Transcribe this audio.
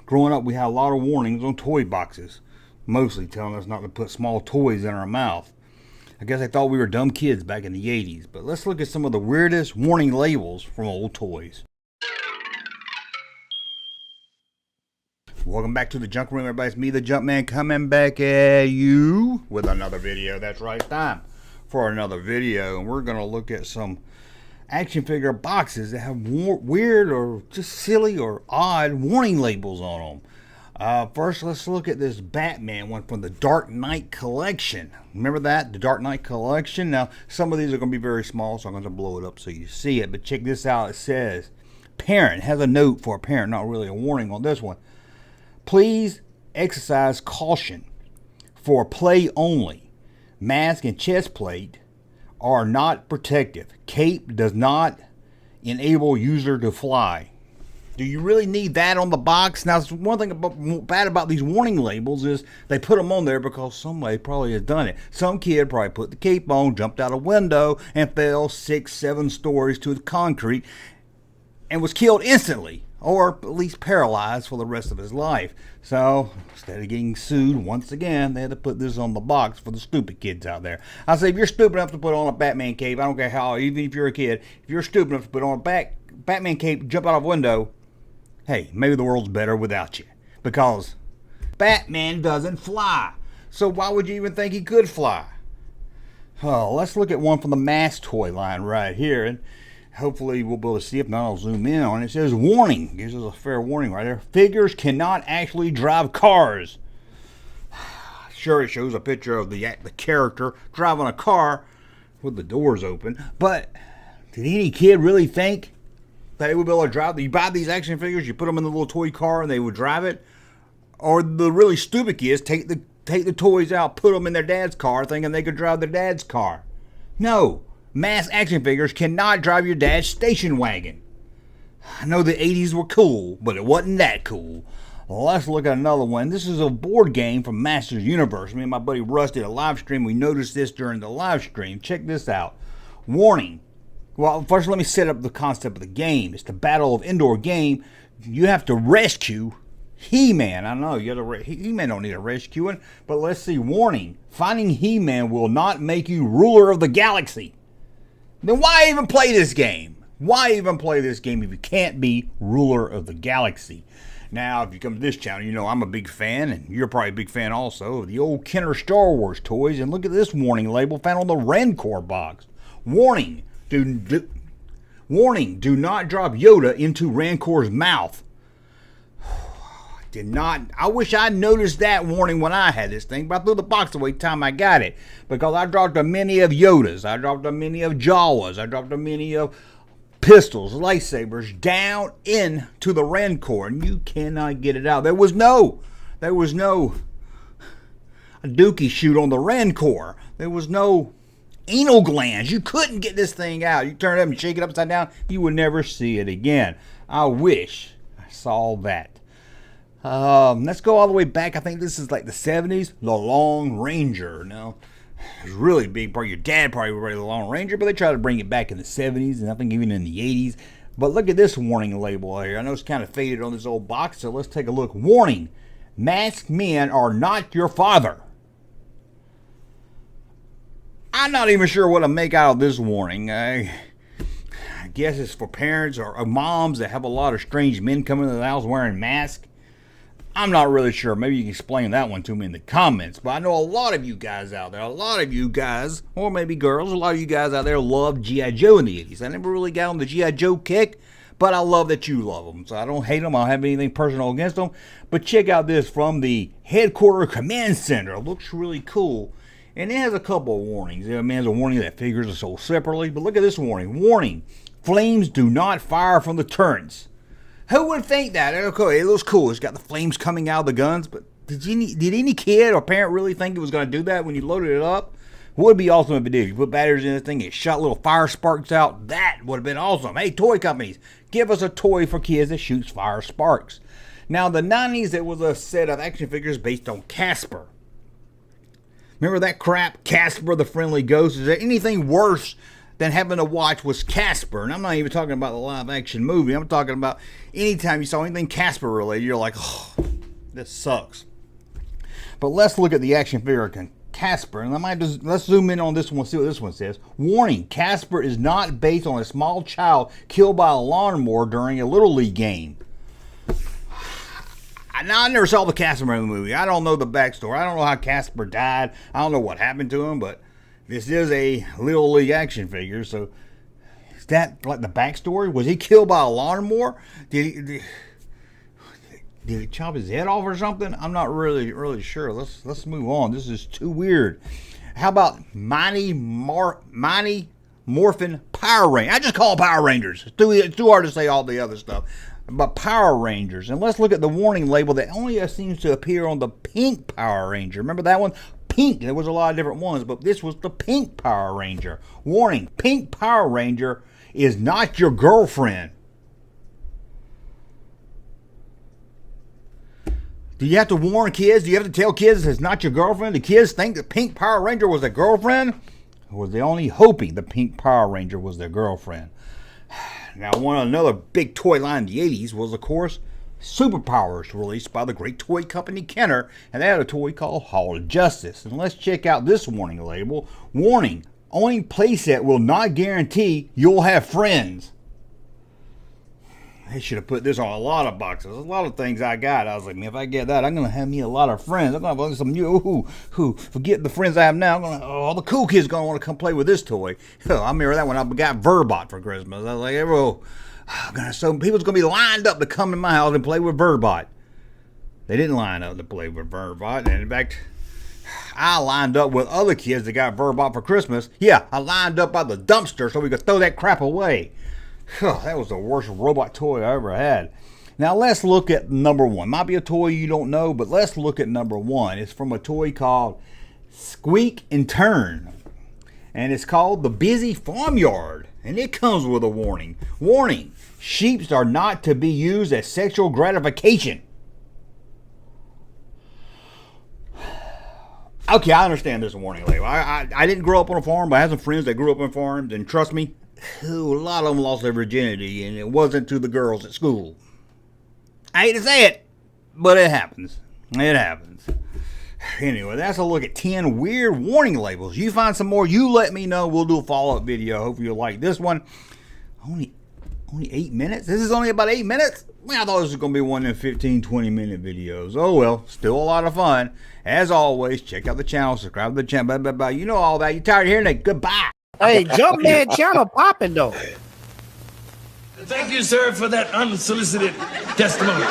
Growing up, we had a lot of warnings on toy boxes, mostly telling us not to put small toys in our mouth. I guess I thought we were dumb kids back in the 80s, but let's look at some of the weirdest warning labels from old toys. Welcome back to the Junk Room, everybody. It's me, the Junkman, coming back at you with another video. That's right, time for another video. And we're going to look at some action figure boxes that have weird or just silly or odd warning labels on them. First, let's look at this Batman one from the Dark Knight collection. Remember that? The Dark Knight collection? Now, some of these are going to be very small, so I'm going to blow it up so you see it. But check this out. It says, parent, has a note for a parent, not really a warning on this one. Please exercise caution for play only. Mask and chest plate are not protective. Cape does not enable user to fly. Do you really need that on the box? Now, one thing bad about these warning labels is they put them on there because somebody probably has done it. Some kid probably put the cape on, jumped out a window, and fell 6-7 stories to the concrete and was killed instantly, or at least paralyzed for the rest of his life. So, instead of getting sued once again, they had to put this on the box for the stupid kids out there. I say, if you're stupid enough to put on a Batman cape, I don't care how, even if you're a kid, if you're stupid enough to put on a Batman cape, jump out of a window, hey, maybe the world's better without you. Because Batman doesn't fly. So why would you even think he could fly? Oh, let's look at one from the Mask toy line right here. And hopefully we'll be able to see. If not, I'll zoom in on it. It says warning. Gives us a fair warning right there. Figures cannot actually drive cars. Sure, it shows a picture of the character driving a car with the doors open. But did any kid really think that they would be able to drive? You buy these action figures, you put them in the little toy car, and they would drive it? Or the really stupid kids take the toys out, put them in their dad's car, thinking they could drive their dad's car? No. Mask action figures cannot drive your dad's station wagon. I know the 80s were cool, but it wasn't that cool. Well, let's look at another one. This is a board game from Masters Universe. Me and my buddy Russ did a live stream. We noticed this during the live stream. Check this out. Warning. Well, first let me set up the concept of the game. It's the battle of indoor game. You have to rescue He-Man. I know, He-Man don't need a rescuing, but let's see. Warning. Finding He-Man will not make you ruler of the galaxy. Then why even play this game? Why even play this game if you can't be ruler of the galaxy? Now, if you come to this channel, you know I'm a big fan, and you're probably a big fan also, of the old Kenner Star Wars toys. And look at this warning label found on the Rancor box. Warning. Warning, do not drop Yoda into Rancor's mouth. I wish I noticed that warning when I had this thing, but I threw the box away time I got it. Because I dropped a many of Yodas, I dropped a many of Jawas, I dropped a many of pistols, lightsabers down into the Rancor, and you cannot get it out. There was no dookie shoot on the Rancor. There was no anal glands. You couldn't get this thing out. You turn it up and shake it upside down, you would never see it again. I wish I saw that. Let's go all the way back. I think this is like the 70s. The Long Ranger. Now, it was really big. Probably your dad probably read the Long Ranger, but they tried to bring it back in the 70s and I think even in the 80s. But look at this warning label here. I know it's kind of faded on this old box, so let's take a look. Warning. Masked men are not your father. I'm not even sure what to make out of this warning. I guess it's for parents or moms that have a lot of strange men coming to the house wearing masks. I'm not really sure. Maybe you can explain that one to me in the comments. But I know a lot of you guys out there, or maybe girls, a lot of you guys out there loved G.I. Joe in the 80s. I never really got on the G.I. Joe kick, but I love that you love them. So I don't hate them. I don't have anything personal against them. But check out this from the Headquarters Command Center. It looks really cool. And it has a couple of warnings. It has a warning that figures are sold separately. But look at this warning. Warning. Flames do not fire from the turrets. Who would think that? Okay, it looks cool. It's got the flames coming out of the guns, but did any kid or parent really think it was going to do that when you loaded it up? Would be awesome if it did. You put batteries in this thing, it shot little fire sparks out. That would have been awesome. Hey, toy companies, give us a toy for kids that shoots fire sparks. Now, in the 90s, it was a set of action figures based on Casper. Remember that crap? Casper the Friendly Ghost? Is there anything worse than having to watch was Casper. And I'm not even talking about the live action movie. I'm talking about anytime you saw anything Casper related, you're like, oh, this sucks. But let's look at the action figure Casper, and let's zoom in on this one, see what this one says. Warning, Casper is not based on a small child killed by a lawnmower during a Little League game. Now, I never saw the Casper movie. I don't know the backstory. I don't know how Casper died. I don't know what happened to him, but this is a Little League action figure, so is that like the backstory? Was he killed by a lawnmower? Did he chop his head off or something? I'm not really sure. Let's move on. This is too weird. How about Mighty Morphin Power Rangers? I just call them Power Rangers. It's too hard to say all the other stuff. But Power Rangers. And let's look at the warning label that only seems to appear on the pink Power Ranger. Remember that one? Pink. There was a lot of different ones, but this was the pink Power Ranger. Warning, pink Power Ranger is not your girlfriend. Do you have to warn kids? Do you have to tell kids it's not your girlfriend? Do kids think the pink Power Ranger was their girlfriend? Or was they only hoping the pink Power Ranger was their girlfriend? Now, another big toy line in the 80s was, of course, Superpowers, released by the great toy company Kenner, and they had a toy called Hall of Justice. And let's check out this warning label. Warning, owning playset will not guarantee you'll have friends. They should have put this on a lot of boxes. A lot of things I got. I was like, man, if I get that, I'm going to have me a lot of friends. I'm going to have some new, forget the friends I have now. All the cool kids going to want to come play with this toy. I remember that when I got Verbot for Christmas. I was like, so people's going to be lined up to come in my house and play with Verbot. They didn't line up to play with Verbot. And in fact, I lined up with other kids that got Verbot for Christmas. Yeah, I lined up by the dumpster so we could throw that crap away. That was the worst robot toy I ever had. Now let's look at number one. Might be a toy you don't know, but let's look at number one. It's from a toy called Squeak and Turn. And it's called The Busy Farmyard. And it comes with a warning. Warning, sheeps are not to be used as sexual gratification. Okay, I understand there's a warning label. I didn't grow up on a farm, but I have some friends that grew up on farms, and trust me, a lot of them lost their virginity, and it wasn't to the girls at school. I hate to say it, but it happens. It happens. Anyway, that's a look at 10 weird warning labels. You find some more, you let me know. We'll do a follow-up video. Hope you like this one. Only 8 minutes? This is only about 8 minutes? Well, I thought this was going to be one of them 15, 20-minute videos. Oh, well, still a lot of fun. As always, check out the channel, subscribe to the channel, blah, blah, blah. You know all that. You tired of hearing that? Goodbye. Hey, Junkman channel popping though. Thank you, sir, for that unsolicited testimony.